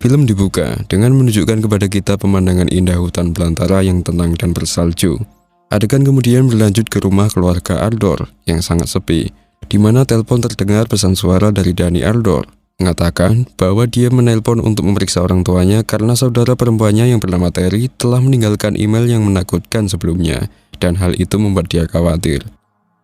Film dibuka dengan menunjukkan kepada kita pemandangan indah hutan belantara yang tenang dan bersalju. Adegan kemudian berlanjut ke rumah keluarga Aldor yang sangat sepi, di mana telepon terdengar pesan suara dari Danny Aldor, mengatakan bahwa dia menelpon untuk memeriksa orang tuanya karena saudara perempuannya yang bernama Terry telah meninggalkan email yang menakutkan sebelumnya, dan hal itu membuat dia khawatir.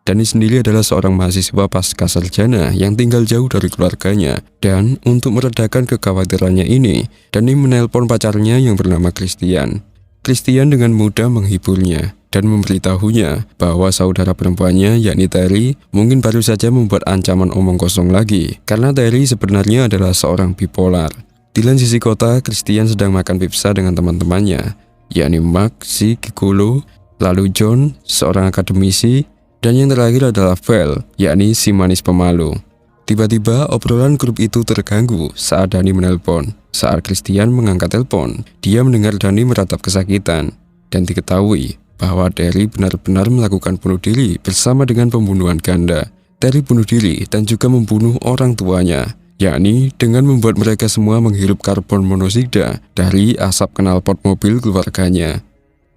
Danny sendiri adalah seorang mahasiswa pasca sarjana yang tinggal jauh dari keluarganya, dan untuk meredakan kekhawatirannya ini, Danny menelpon pacarnya yang bernama Christian. Christian dengan mudah menghiburnya dan memberitahunya bahwa saudara perempuannya yakni Terry mungkin baru saja membuat ancaman omong kosong lagi, karena Terry sebenarnya adalah seorang bipolar. Di lain sisi kota, Christian sedang makan pizza dengan teman-temannya, yakni Mark si gigolo, lalu John, seorang akademisi, dan yang terakhir adalah Val, yakni si manis pemalu. Tiba-tiba obrolan grup itu terganggu saat Danny menelpon. Saat Christian mengangkat telepon, dia mendengar Danny meratap kesakitan, dan diketahui bahwa Terry benar-benar melakukan bunuh diri bersama dengan pembunuhan ganda. Terry bunuh diri dan juga membunuh orang tuanya, yakni dengan membuat mereka semua menghirup karbon monoksida dari asap knalpot mobil keluarganya.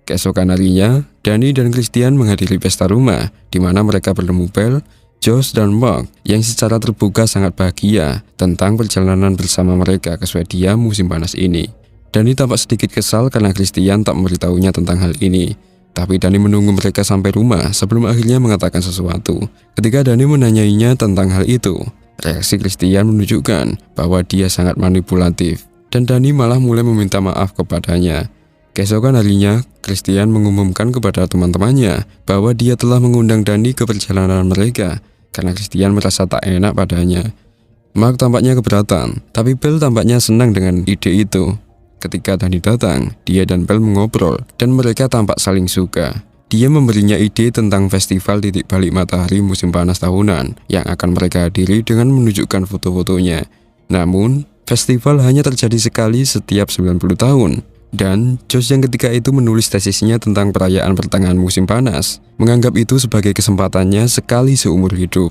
Keesokan harinya, Danny dan Christian menghadiri pesta rumah, di mana mereka bertemu Belle, Josh, dan Mark yang secara terbuka sangat bahagia tentang perjalanan bersama mereka ke Swedia musim panas ini. Danny tampak sedikit kesal karena Christian tak memberitahunya tentang hal ini, tapi Danny menunggu mereka sampai rumah sebelum akhirnya mengatakan sesuatu. Ketika Danny menanyainya tentang hal itu, reaksi Christian menunjukkan bahwa dia sangat manipulatif, dan Danny malah mulai meminta maaf kepadanya. Keesokan harinya, Christian mengumumkan kepada teman-temannya bahwa dia telah mengundang Danny ke perjalanan mereka karena Christian merasa tak enak padanya. Mark tampaknya keberatan, tapi Belle tampaknya senang dengan ide itu. Ketika Danny datang, dia dan Belle mengobrol dan mereka tampak saling suka. Dia memberinya ide tentang festival titik balik matahari musim panas tahunan yang akan mereka hadiri dengan menunjukkan foto-fotonya. Namun, festival hanya terjadi sekali setiap 90 tahun. Dan Josh yang ketika itu menulis tesisnya tentang perayaan pertengahan musim panas, menganggap itu sebagai kesempatannya sekali seumur hidup.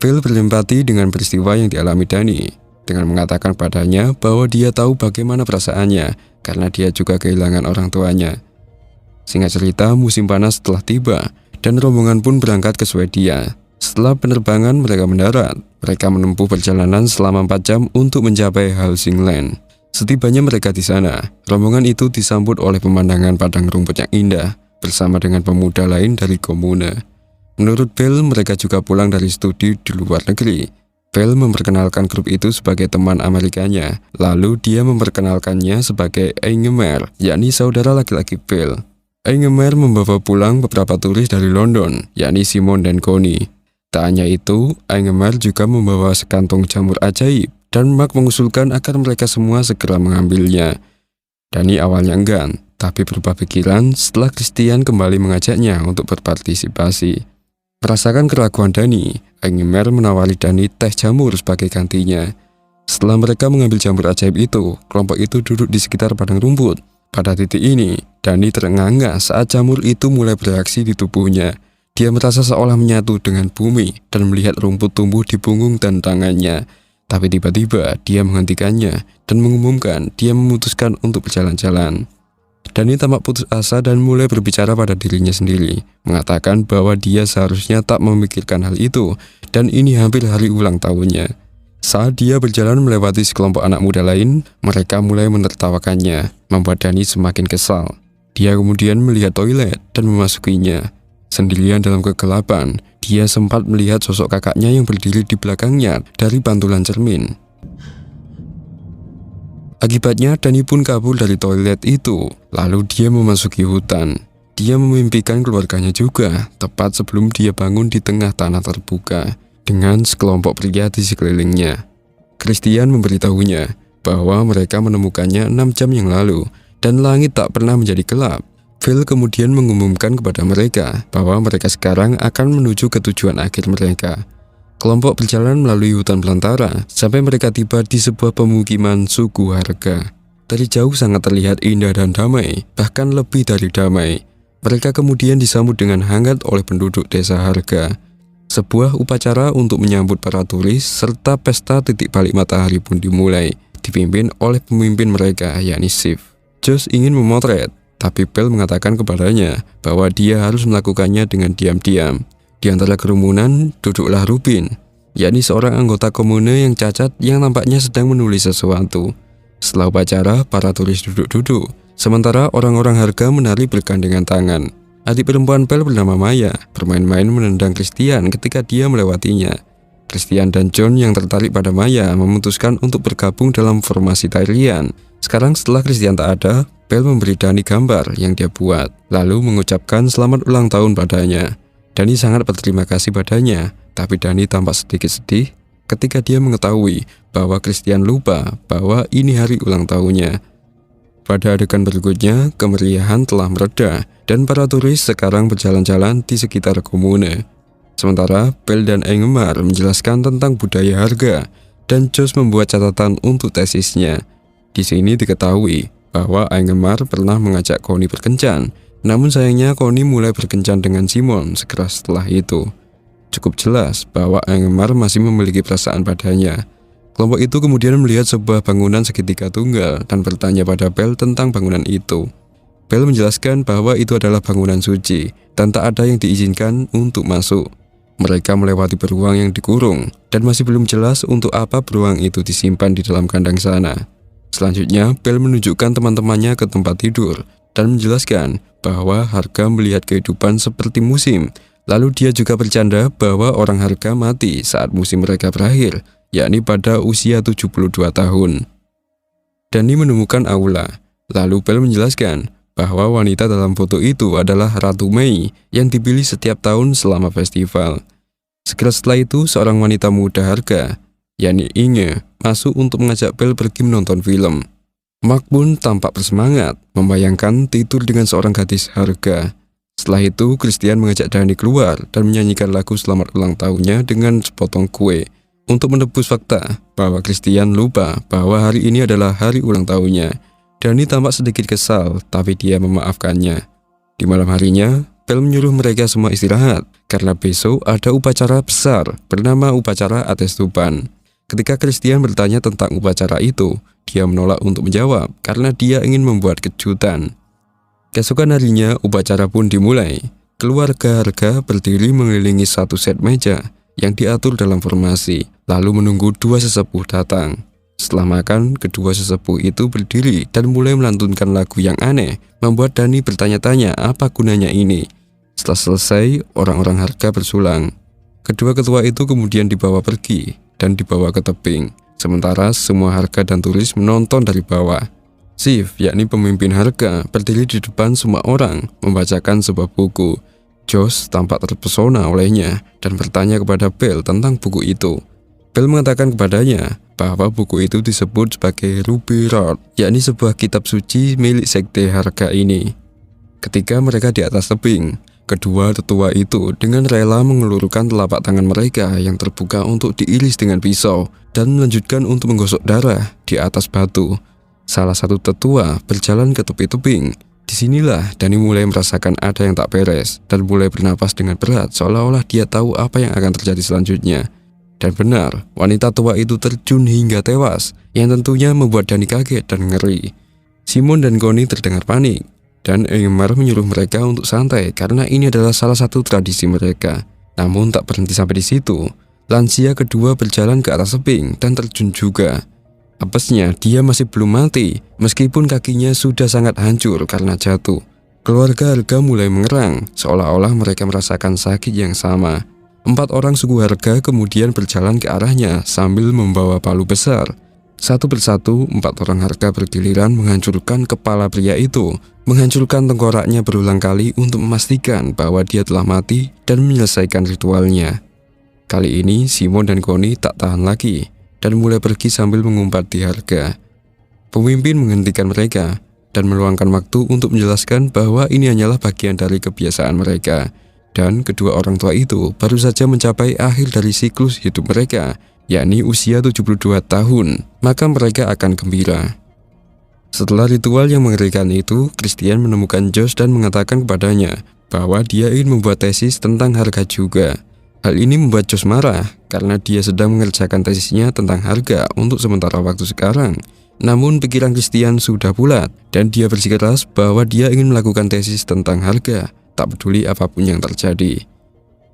Phil berempati dengan peristiwa yang dialami Danny, dengan mengatakan padanya bahwa dia tahu bagaimana perasaannya karena dia juga kehilangan orang tuanya. Singkat cerita, musim panas telah tiba dan rombongan pun berangkat ke Swedia. Setelah penerbangan mereka mendarat, mereka menempuh perjalanan selama 4 jam untuk mencapai Hälsingland. Setibanya mereka di sana, rombongan itu disambut oleh pemandangan padang rumput yang indah bersama dengan pemuda lain dari komune. Menurut Belle, mereka juga pulang dari studi di luar negeri. Belle memperkenalkan grup itu sebagai teman Amerikanya, lalu dia memperkenalkannya sebagai Ingemar, yakni saudara laki-laki Belle. Ingemar membawa pulang beberapa turis dari London, yakni Simon dan Connie. Tak hanya itu, Ingemar juga membawa sekantong jamur ajaib, dan Mark mengusulkan agar mereka semua segera mengambilnya. Danny awalnya enggan, tapi berubah pikiran setelah Christian kembali mengajaknya untuk berpartisipasi. Merasakan keraguan Danny, Ingemar menawari Danny teh jamur sebagai gantinya. Setelah mereka mengambil jamur ajaib itu, kelompok itu duduk di sekitar padang rumput. Pada titik ini, Danny terengah-engah saat jamur itu mulai bereaksi di tubuhnya. Dia merasa seolah menyatu dengan bumi dan melihat rumput tumbuh di punggung dan tangannya. Tapi tiba-tiba dia menghentikannya dan mengumumkan dia memutuskan untuk berjalan-jalan. Danny tampak putus asa dan mulai berbicara pada dirinya sendiri, mengatakan bahwa dia seharusnya tak memikirkan hal itu dan ini hampir hari ulang tahunnya. Saat dia berjalan melewati sekelompok anak muda lain, mereka mulai menertawakannya, membuat Danny semakin kesal. Dia kemudian melihat toilet dan memasukinya. Sendirian dalam kegelapan, dia sempat melihat sosok kakaknya yang berdiri di belakangnya dari pantulan cermin. Akibatnya, Danny pun kabur dari toilet itu, lalu dia memasuki hutan. Dia memimpikan keluarganya juga, tepat sebelum dia bangun di tengah tanah terbuka, dengan sekelompok pria di sekelilingnya. Christian memberitahunya bahwa mereka menemukannya 6 jam yang lalu, dan langit tak pernah menjadi gelap. Phil kemudian mengumumkan kepada mereka bahwa mereka sekarang akan menuju ke tujuan akhir mereka. Kelompok berjalan melalui hutan belantara sampai mereka tiba di sebuah pemukiman suku Harga. Dari jauh sangat terlihat indah dan damai, bahkan lebih dari damai. Mereka kemudian disambut dengan hangat oleh penduduk desa Harga. Sebuah upacara untuk menyambut para turis serta pesta titik balik matahari pun dimulai. dipimpin oleh pemimpin mereka, yakni Sif. Josh ingin memotret, tapi Bell mengatakan kepadanya bahwa dia harus melakukannya dengan diam-diam. Di antara kerumunan duduklah Rubin, yakni seorang anggota komune yang cacat yang nampaknya sedang menulis sesuatu. Setelah upacara, para turis duduk-duduk, sementara orang-orang harga menari bergandengan tangan. Adik perempuan Bell bernama Maya bermain-main menendang Christian ketika dia melewatinya. Christian dan John yang tertarik pada Maya memutuskan untuk bergabung dalam formasi tarian. Sekarang setelah Christian tak ada, Bell memberi Dani gambar yang dia buat, lalu mengucapkan selamat ulang tahun padanya. Dani sangat berterima kasih padanya, tapi Dani tampak sedikit sedih ketika dia mengetahui bahwa Christian lupa bahwa ini hari ulang tahunnya. Pada adegan berikutnya, kemeriahan telah mereda dan para turis sekarang berjalan-jalan di sekitar komune. Sementara Bell dan Engemar menjelaskan tentang budaya harga dan Josh membuat catatan untuk tesisnya. Di sini diketahui bahwa Engemar pernah mengajak Connie berkencan, namun sayangnya Connie mulai berkencan dengan Simon segera setelah itu. Cukup jelas bahwa Engemar masih memiliki perasaan padanya. Kelompok itu kemudian melihat sebuah bangunan segitiga tunggal dan bertanya pada Bell tentang bangunan itu. Bell menjelaskan bahwa itu adalah bangunan suci dan tak ada yang diizinkan untuk masuk. Mereka melewati beruang yang dikurung dan masih belum jelas untuk apa beruang itu disimpan di dalam kandang sana. Selanjutnya, Bell menunjukkan teman-temannya ke tempat tidur dan menjelaskan bahwa harga melihat kehidupan seperti musim. Lalu dia juga bercanda bahwa orang harga mati saat musim mereka berakhir, yakni pada usia 72 tahun. Dani menemukan aula, lalu Bell menjelaskan bahwa wanita dalam foto itu adalah Ratu Mei yang dipilih setiap tahun selama festival. Segera setelah itu, seorang wanita muda harga, yakni Inge, masuk untuk mengajak Bell pergi menonton film. Mark pun tampak bersemangat, membayangkan tidur dengan seorang gadis harga. Setelah itu, Christian mengajak Dani keluar dan menyanyikan lagu selamat ulang tahunnya dengan sepotong kue. Untuk menebus fakta bahwa Christian lupa bahwa hari ini adalah hari ulang tahunnya. Dani tampak sedikit kesal, tapi dia memaafkannya. Di malam harinya, Bell menyuruh mereka semua istirahat, karena besok ada upacara besar bernama upacara Ates Tuban. Ketika Christian bertanya tentang upacara itu, dia menolak untuk menjawab karena dia ingin membuat kejutan. Keesokan harinya, upacara pun dimulai. Keluarga harga berdiri mengelilingi satu set meja yang diatur dalam formasi, lalu menunggu dua sesepuh datang. Setelah makan, kedua sesepuh itu berdiri dan mulai melantunkan lagu yang aneh, membuat Dani bertanya-tanya apa gunanya ini. Setelah selesai, orang-orang harga bersulang. Kedua ketua itu kemudian dibawa pergi dan dibawa ke tebing, sementara semua harga dan turis menonton dari bawah. Sif, yakni pemimpin harga, berdiri di depan semua orang, membacakan sebuah buku. Josh tampak terpesona olehnya dan bertanya kepada Bell tentang buku itu. Bell mengatakan kepadanya bahwa buku itu disebut sebagai Ruby Road, yakni sebuah kitab suci milik sekte harga ini. Ketika mereka di atas tebing, kedua tetua itu dengan rela mengelurkan telapak tangan mereka yang terbuka untuk diiris dengan pisau dan melanjutkan untuk menggosok darah di atas batu. Salah satu tetua berjalan ke tepi tebing. Disinilah Dani mulai merasakan ada yang tak beres dan mulai bernapas dengan berat seolah-olah dia tahu apa yang akan terjadi selanjutnya. Dan benar, wanita tua itu terjun hingga tewas, yang tentunya membuat Dani kaget dan ngeri. Simon dan Connie terdengar panik, dan Engemar menyuruh mereka untuk santai karena ini adalah salah satu tradisi mereka. Namun tak berhenti sampai di situ, lansia kedua berjalan ke atas tebing dan terjun juga. Apesnya, dia masih belum mati, meskipun kakinya sudah sangat hancur karena jatuh. Keluarga harga mulai mengerang, seolah-olah mereka merasakan sakit yang sama. 4 orang suku harga kemudian berjalan ke arahnya sambil membawa palu besar. Satu persatu, 4 orang harga bergiliran menghancurkan kepala pria itu, menghancurkan tengkoraknya berulang kali untuk memastikan bahwa dia telah mati dan menyelesaikan ritualnya. Kali ini, Simon dan Connie tak tahan lagi dan mulai pergi sambil mengumpat di harga. Pemimpin menghentikan mereka dan meluangkan waktu untuk menjelaskan bahwa ini hanyalah bagian dari kebiasaan mereka. Dan kedua orang tua itu baru saja mencapai akhir dari siklus hidup mereka, yakni usia 72 tahun, maka mereka akan gembira. Setelah ritual yang mengerikan itu, Christian menemukan Josh dan mengatakan kepadanya bahwa dia ingin membuat tesis tentang harga juga. Hal ini membuat Josh marah karena dia sedang mengerjakan tesisnya tentang harga untuk sementara waktu sekarang. Namun pikiran Christian sudah bulat dan dia bersikeras bahwa dia ingin melakukan tesis tentang harga, tak peduli apapun yang terjadi.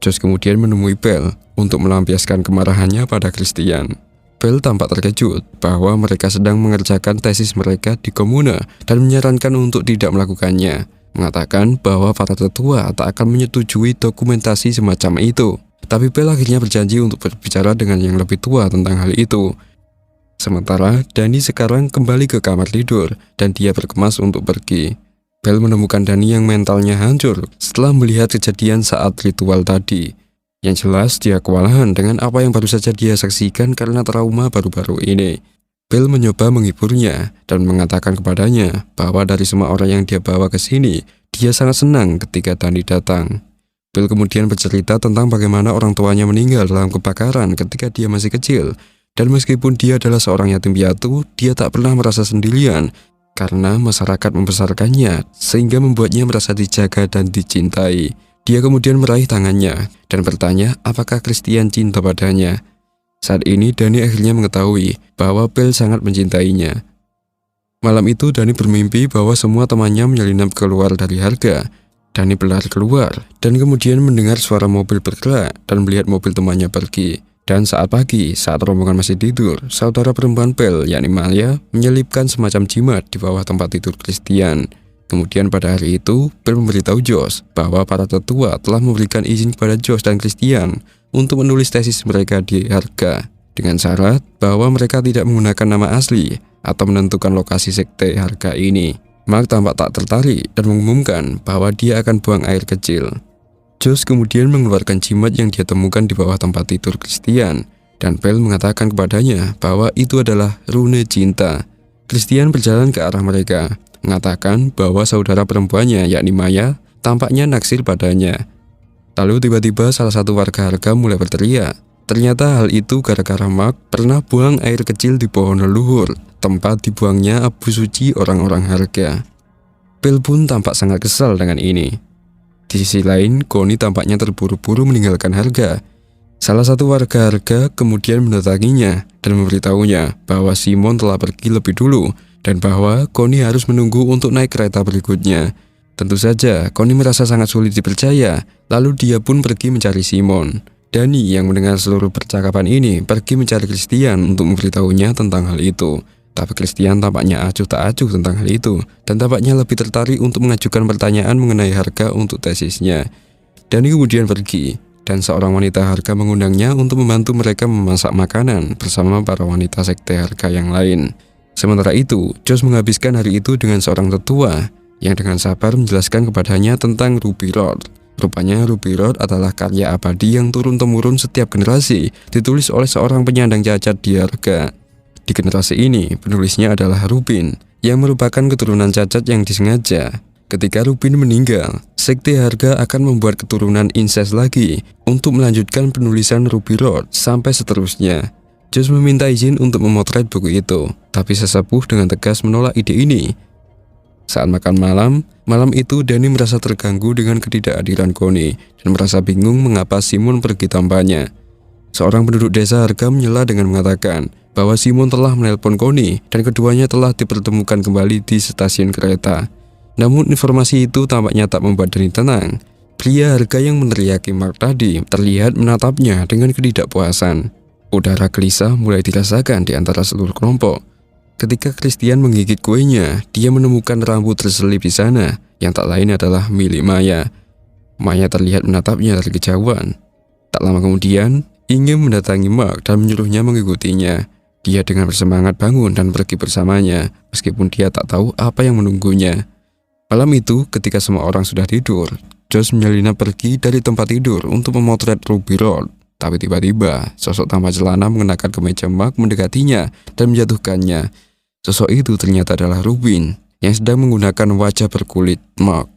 Josh kemudian menemui Belle untuk melampiaskan kemarahannya pada Christian. Belle tampak terkejut bahwa mereka sedang mengerjakan tesis mereka di komune dan menyarankan untuk tidak melakukannya, mengatakan bahwa para tetua tak akan menyetujui dokumentasi semacam itu. Tapi Belle akhirnya berjanji untuk berbicara dengan yang lebih tua tentang hal itu. Sementara Danny sekarang kembali ke kamar tidur dan dia berkemas untuk pergi. Belle menemukan Danny yang mentalnya hancur setelah melihat kejadian saat ritual tadi. Yang jelas dia kewalahan dengan apa yang baru saja dia saksikan karena trauma baru-baru ini. Belle mencoba menghiburnya dan mengatakan kepadanya bahwa dari semua orang yang dia bawa ke sini, dia sangat senang ketika Danny datang. Belle kemudian bercerita tentang bagaimana orang tuanya meninggal dalam kebakaran ketika dia masih kecil. Dan meskipun dia adalah seorang yatim piatu, dia tak pernah merasa sendirian karena masyarakat membesarkannya sehingga membuatnya merasa dijaga dan dicintai. Dia kemudian meraih tangannya dan bertanya apakah Christian cinta padanya. Saat ini Danny akhirnya mengetahui bahwa Belle sangat mencintainya. Malam itu Danny bermimpi bahwa semua temannya menyelinap keluar dari harga. Danny berlari keluar dan kemudian mendengar suara mobil bergerak dan melihat mobil temannya pergi. Dan saat pagi, saat rombongan masih tidur, saudara perempuan Belle, yakni Maya, menyelipkan semacam jimat di bawah tempat tidur Christian. Kemudian pada hari itu, Belle memberitahu Josh bahwa para tetua telah memberikan izin kepada Josh dan Christian untuk menulis tesis mereka di harga, dengan syarat bahwa mereka tidak menggunakan nama asli atau menentukan lokasi sekte harga ini. Mark tampak tak tertarik dan mengumumkan bahwa dia akan buang air kecil. Josh kemudian mengeluarkan jimat yang dia temukan di bawah tempat tidur Christian, dan Belle mengatakan kepadanya bahwa itu adalah rune cinta. Christian berjalan ke arah mereka, mengatakan bahwa saudara perempuannya yakni Maya tampaknya naksir padanya. Lalu tiba-tiba salah satu warga harga mulai berteriak. Ternyata hal itu gara-gara Mark pernah buang air kecil di pohon leluhur, tempat dibuangnya abu suci orang-orang harga. Belle pun tampak sangat kesal dengan ini. Di sisi lain, Connie tampaknya terburu-buru meninggalkan harga. Salah satu warga harga kemudian mendatanginya dan memberitahunya bahwa Simon telah pergi lebih dulu dan bahwa Connie harus menunggu untuk naik kereta berikutnya. Tentu saja, Connie merasa sangat sulit dipercaya, lalu dia pun pergi mencari Simon. Danny yang mendengar seluruh percakapan ini pergi mencari Christian untuk memberitahunya tentang hal itu. Tapi Christian tampaknya acuh tak acuh tentang hal itu dan tampaknya lebih tertarik untuk mengajukan pertanyaan mengenai harga untuk tesisnya. Danny kemudian pergi dan seorang wanita harga mengundangnya untuk membantu mereka memasak makanan bersama para wanita sekte harga yang lain. Sementara itu, Josh menghabiskan hari itu dengan seorang tetua yang dengan sabar menjelaskan kepadanya tentang Ruby Road. Rupanya Ruby Road adalah karya abadi yang turun-temurun setiap generasi, ditulis oleh seorang penyandang cacat di harga. Di generasi ini, penulisnya adalah Rubin, yang merupakan keturunan cacat yang disengaja. Ketika Rubin meninggal, sekte harga akan membuat keturunan incest lagi untuk melanjutkan penulisan Ruby Road sampai seterusnya. Josh meminta izin untuk memotret buku itu, tapi sesepuh dengan tegas menolak ide ini. Saat makan malam itu Danny merasa terganggu dengan ketidakadilan Connie dan merasa bingung mengapa Simon pergi tanpanya. Seorang penduduk desa harga menyela dengan mengatakan bahwa Simon telah menelpon Connie dan keduanya telah dipertemukan kembali di stasiun kereta. Namun informasi itu tampaknya tak membuat Danny tenang. Pria harga yang meneriaki Mark tadi terlihat menatapnya dengan ketidakpuasan. Udara gelisah mulai dirasakan di antara seluruh kelompok. Ketika Christian menggigit kuenya, dia menemukan rambut terselip di sana, yang tak lain adalah milik Maya. Maya terlihat menatapnya dari kejauhan. Tak lama kemudian, ingin mendatangi Mark dan menyuruhnya mengikutinya. Dia dengan bersemangat bangun dan pergi bersamanya, meskipun dia tak tahu apa yang menunggunya. Malam itu, ketika semua orang sudah tidur, Josh menyelinap pergi dari tempat tidur untuk memotret Ruby Road. Tapi tiba-tiba, sosok tanpa celana mengenakan kemeja Mark mendekatinya dan menjatuhkannya. Sosok itu ternyata adalah Rubin, yang sedang menggunakan wajah berkulit Mark.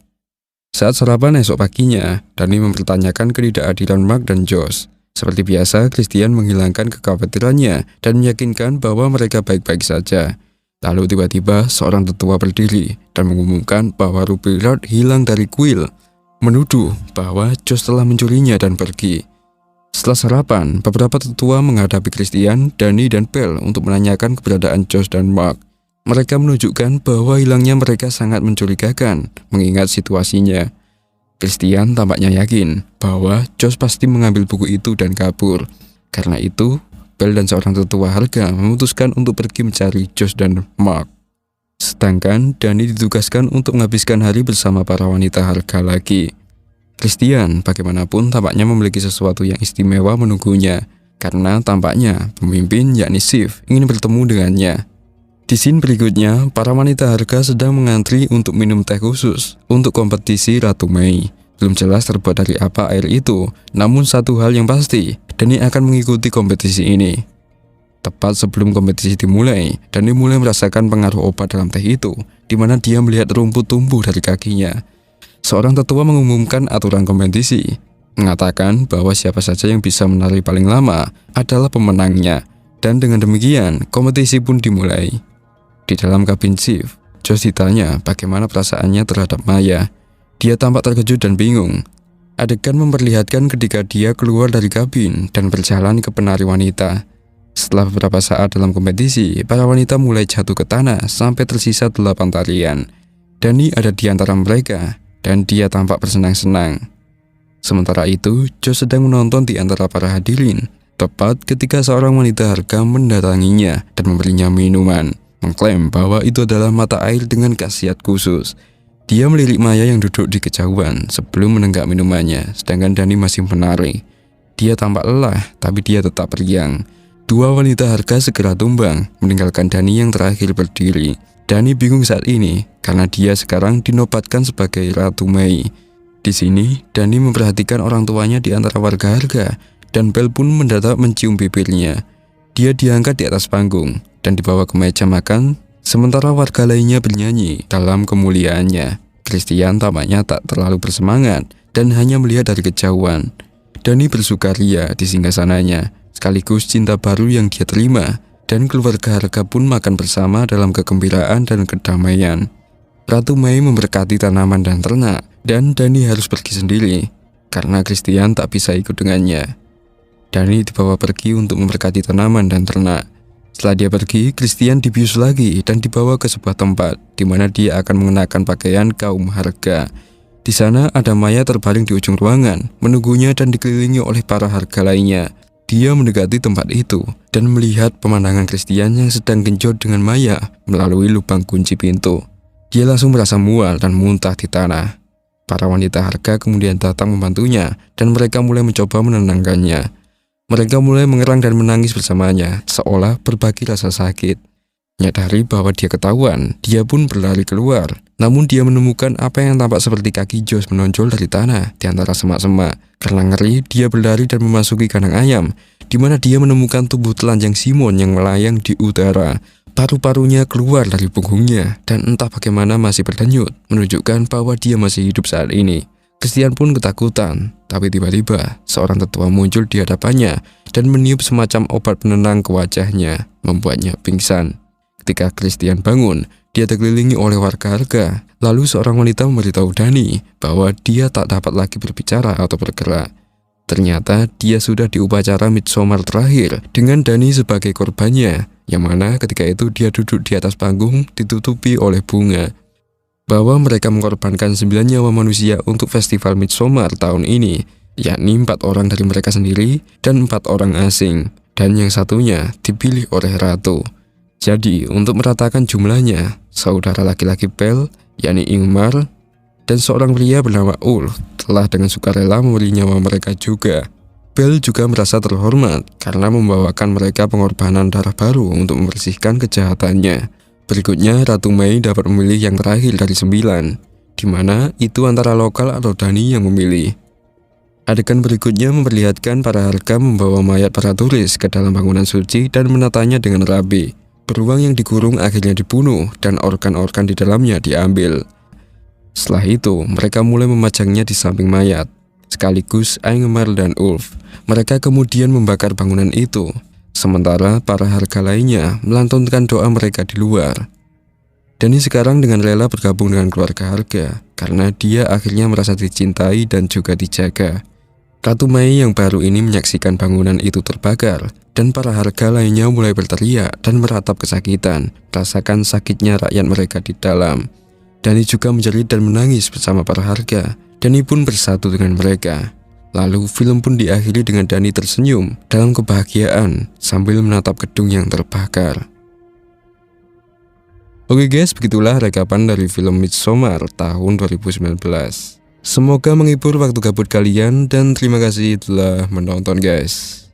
Saat sarapan esok paginya, Danny mempertanyakan ketidakadilan Mark dan Josh. Seperti biasa, Christian menghilangkan kekhawatirannya dan meyakinkan bahwa mereka baik-baik saja. Lalu tiba-tiba seorang tetua berdiri dan mengumumkan bahwa Ruby Road hilang dari kuil, menuduh bahwa Josh telah mencurinya dan pergi. Setelah sarapan, beberapa tetua menghadapi Christian, Danny, dan Belle untuk menanyakan keberadaan Josh dan Mark. Mereka menunjukkan bahwa hilangnya mereka sangat mencurigakan mengingat situasinya. Christian tampaknya yakin bahwa Josh pasti mengambil buku itu dan kabur. Karena itu, Belle dan seorang tetua harga memutuskan untuk pergi mencari Josh dan Mark. Sedangkan Danny ditugaskan untuk menghabiskan hari bersama para wanita harga lagi. Christian bagaimanapun tampaknya memiliki sesuatu yang istimewa menunggunya, karena tampaknya pemimpin yakni Sif ingin bertemu dengannya. Di scene berikutnya, para wanita harga sedang mengantri untuk minum teh khusus untuk kompetisi Ratu Mei. Belum jelas terbuat dari apa air itu, namun satu hal yang pasti, Danny akan mengikuti kompetisi ini. Tepat sebelum kompetisi dimulai, Danny mulai merasakan pengaruh obat dalam teh itu, di mana dia melihat rumput tumbuh dari kakinya. Seorang tetua mengumumkan aturan kompetisi, mengatakan bahwa siapa saja yang bisa menari paling lama adalah pemenangnya, dan dengan demikian kompetisi pun dimulai. Di dalam kabin Sif, Josh ditanya bagaimana perasaannya terhadap Maya. Dia tampak terkejut dan bingung. Adegan memperlihatkan ketika dia keluar dari kabin dan berjalan ke penari wanita. Setelah beberapa saat dalam kompetisi, para wanita mulai jatuh ke tanah sampai tersisa 8 tarian. Danny ada di antara mereka, dan dia tampak bersenang-senang. Sementara itu, Josh sedang menonton di antara para hadirin, tepat ketika seorang wanita harga mendatanginya dan memberinya minuman, mengklaim bahwa itu adalah mata air dengan khasiat khusus. Dia melirik Maya yang duduk di kejauhan sebelum menenggak minumannya, sedangkan Danny masih menari. Dia tampak lelah, tapi dia tetap riang. Dua wanita harga segera tumbang, meninggalkan Danny yang terakhir berdiri. Danny bingung saat ini karena dia sekarang dinobatkan sebagai Ratu Mei. Di sini, Danny memperhatikan orang tuanya di antara warga harga, dan Belle pun mendadak mencium bibirnya. Dia diangkat di atas panggung dan dibawa ke meja makan, sementara warga lainnya bernyanyi dalam kemuliaannya. Christian tampaknya tak terlalu bersemangat dan hanya melihat dari kejauhan. Danny bersukaria di singgasananya, sekaligus cinta baru yang dia terima. Dan keluarga harga pun makan bersama dalam kegembiraan dan kedamaian. Ratu Mei memberkati tanaman dan ternak, dan Danny harus pergi sendiri, karena Christian tak bisa ikut dengannya. Danny dibawa pergi untuk memberkati tanaman dan ternak. Setelah dia pergi, Christian dibius lagi dan dibawa ke sebuah tempat, di mana dia akan mengenakan pakaian kaum harga. Di sana ada Maya terbaring di ujung ruangan, menunggunya dan dikelilingi oleh para harga lainnya. Dia mendekati tempat itu dan melihat pemandangan Christian yang sedang genjot dengan Maya melalui lubang kunci pintu. Dia langsung merasa mual dan muntah di tanah. Para wanita harga kemudian datang membantunya dan mereka mulai mencoba menenangkannya. Mereka mulai mengerang dan menangis bersamanya, seolah berbagi rasa sakit. Menyadari bahwa dia ketahuan, dia pun berlari keluar. Namun dia menemukan apa yang tampak seperti kaki Josh menonjol dari tanah di antara semak-semak. Karena ngeri, dia berlari dan memasuki kandang ayam, di mana dia menemukan tubuh telanjang Simon yang melayang di udara. Paru-parunya keluar dari punggungnya, dan entah bagaimana masih berdenyut, menunjukkan bahwa dia masih hidup saat ini. Christian pun ketakutan, tapi tiba-tiba seorang tetua muncul di hadapannya dan meniup semacam obat penenang ke wajahnya, membuatnya pingsan. Ketika Christian bangun, dia terkelilingi oleh warga harga. Lalu seorang wanita memberitahu Danny bahwa dia tak dapat lagi berbicara atau bergerak. Ternyata dia sudah di upacara Midsommar terakhir dengan Danny sebagai korbannya, yang mana ketika itu dia duduk di atas panggung ditutupi oleh bunga. Bahwa mereka mengorbankan 9 nyawa manusia untuk festival Midsommar tahun ini, yakni 4 orang dari mereka sendiri dan 4 orang asing, dan yang satunya dipilih oleh ratu. Jadi, untuk meratakan jumlahnya, saudara laki-laki Belle, yakni Ingmar, dan seorang pria bernama Ulf telah dengan sukarela memberi nyawa mereka juga. Belle juga merasa terhormat karena membawakan mereka pengorbanan darah baru untuk membersihkan kejahatannya. Berikutnya, Ratu Mei dapat memilih yang terakhir dari 9, di mana itu antara lokal atau Danny yang memilih. Adegan berikutnya memperlihatkan para harga membawa mayat para turis ke dalam bangunan suci dan menatanya dengan rapi. Beruang yang dikurung akhirnya dibunuh dan organ-organ di dalamnya diambil. Setelah itu, mereka mulai memajangnya di samping mayat, sekaligus Ingmar dan Ulf. Mereka kemudian membakar bangunan itu, sementara para harga lainnya melantunkan doa mereka di luar. Danny sekarang dengan rela bergabung dengan keluarga harga, karena dia akhirnya merasa dicintai dan juga dijaga. Ratu Mei yang baru ini menyaksikan bangunan itu terbakar, dan para harga lainnya mulai berteriak dan meratap kesakitan, rasakan sakitnya rakyat mereka di dalam. Dani juga menjerit dan menangis bersama para harga. Dani pun bersatu dengan mereka. Lalu film pun diakhiri dengan Dani tersenyum dalam kebahagiaan sambil menatap gedung yang terbakar. Oke guys, begitulah rekapan dari film Midsommar tahun 2019. Semoga menghibur waktu gabut kalian dan terima kasih telah menonton guys.